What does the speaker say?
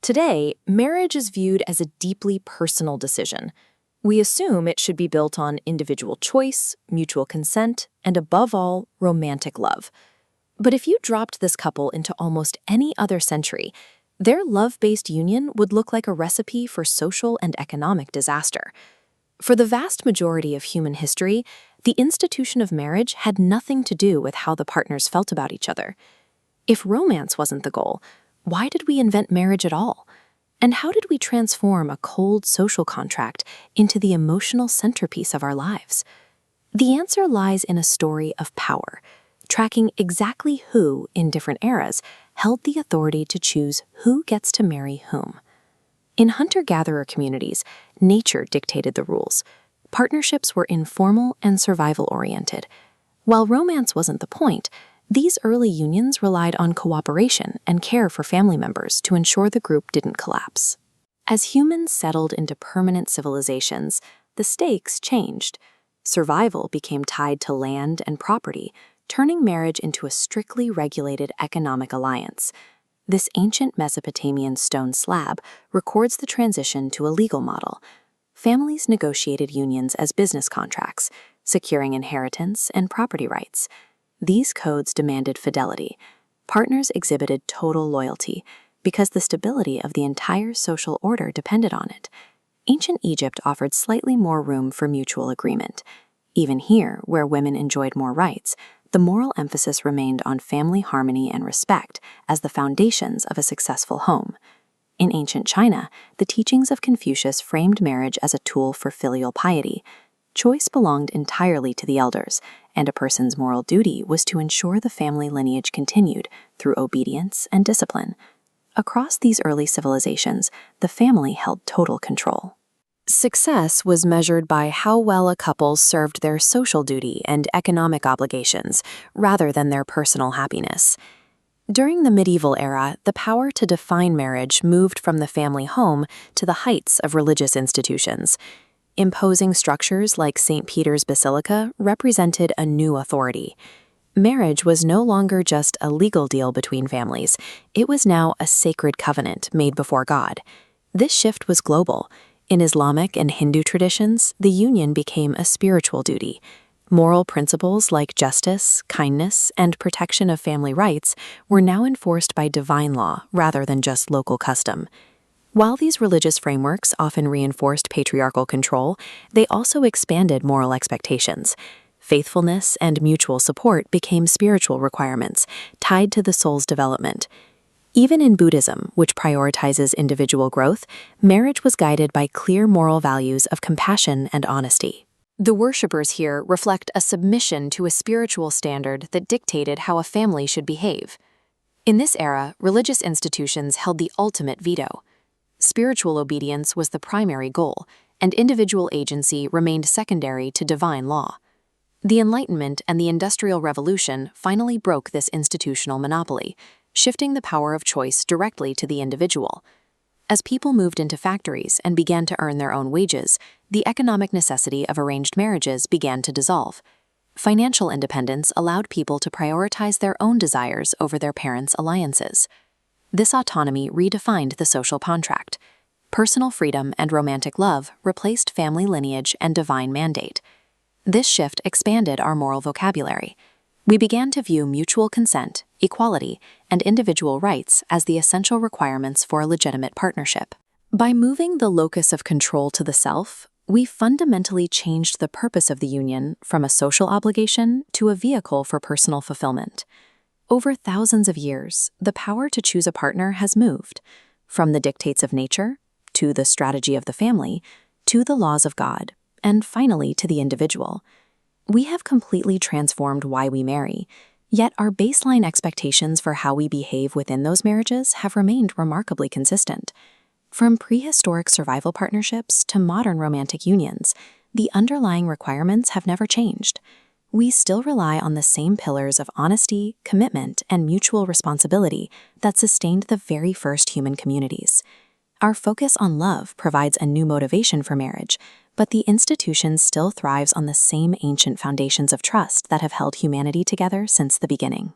Today, marriage is viewed as a deeply personal decision. We assume it should be built on individual choice, mutual consent, and above all, romantic love. But if you dropped this couple into almost any other century, their love-based union would look like a recipe for social and economic disaster. For the vast majority of human history, the institution of marriage had nothing to do with how the partners felt about each other. If romance wasn't the goal, why did we invent marriage at all? And how did we transform a cold social contract into the emotional centerpiece of our lives? The answer lies in a story of power, tracking exactly who, in different eras, held the authority to choose who gets to marry whom. In hunter-gatherer communities, nature dictated the rules. Partnerships were informal and survival-oriented. While romance wasn't the point, these early unions relied on cooperation and care for family members to ensure the group didn't collapse. As humans settled into permanent civilizations, the stakes changed. Survival became tied to land and property, turning marriage into a strictly regulated economic alliance. This ancient Mesopotamian stone slab records the transition to a legal model. Families negotiated unions as business contracts, securing inheritance and property rights. These codes demanded fidelity. Partners exhibited total loyalty because the stability of the entire social order depended on it. Ancient Egypt offered slightly more room for mutual agreement. Even here, where women enjoyed more rights, the moral emphasis remained on family harmony and respect as the foundations of a successful home. In ancient China, the teachings of Confucius framed marriage as a tool for filial piety. Choice belonged entirely to the elders, and a person's moral duty was to ensure the family lineage continued through obedience and discipline. Across these early civilizations, the family held total control. Success was measured by how well a couple served their social duty and economic obligations, rather than their personal happiness. During the medieval era, the power to define marriage moved from the family home to the heights of religious institutions. Imposing structures like St. Peter's Basilica represented a new authority. Marriage was no longer just a legal deal between families. It was now a sacred covenant made before God. This shift was global. In Islamic and Hindu traditions, the union became a spiritual duty. Moral principles like justice, kindness, and protection of family rights were now enforced by divine law rather than just local custom. While these religious frameworks often reinforced patriarchal control, they also expanded moral expectations. Faithfulness and mutual support became spiritual requirements, tied to the soul's development. Even in Buddhism, which prioritizes individual growth, marriage was guided by clear moral values of compassion and honesty. The worshippers here reflect a submission to a spiritual standard that dictated how a family should behave. In this era, religious institutions held the ultimate veto. Spiritual obedience was the primary goal, and individual agency remained secondary to divine law. The Enlightenment and the Industrial Revolution finally broke this institutional monopoly, shifting the power of choice directly to the individual. As people moved into factories and began to earn their own wages, the economic necessity of arranged marriages began to dissolve. Financial independence allowed people to prioritize their own desires over their parents' alliances. This autonomy redefined the social contract. Personal freedom and romantic love replaced family lineage and divine mandate. This shift expanded our moral vocabulary. We began to view mutual consent, equality, and individual rights as the essential requirements for a legitimate partnership. By moving the locus of control to the self, we fundamentally changed the purpose of the union from a social obligation to a vehicle for personal fulfillment. Over thousands of years, the power to choose a partner has moved, from the dictates of nature, to the strategy of the family, to the laws of God, and finally to the individual. We have completely transformed why we marry, yet our baseline expectations for how we behave within those marriages have remained remarkably consistent. From prehistoric survival partnerships to modern romantic unions, the underlying requirements have never changed. We still rely on the same pillars of honesty, commitment, and mutual responsibility that sustained the very first human communities. Our focus on love provides a new motivation for marriage, but the institution still thrives on the same ancient foundations of trust that have held humanity together since the beginning.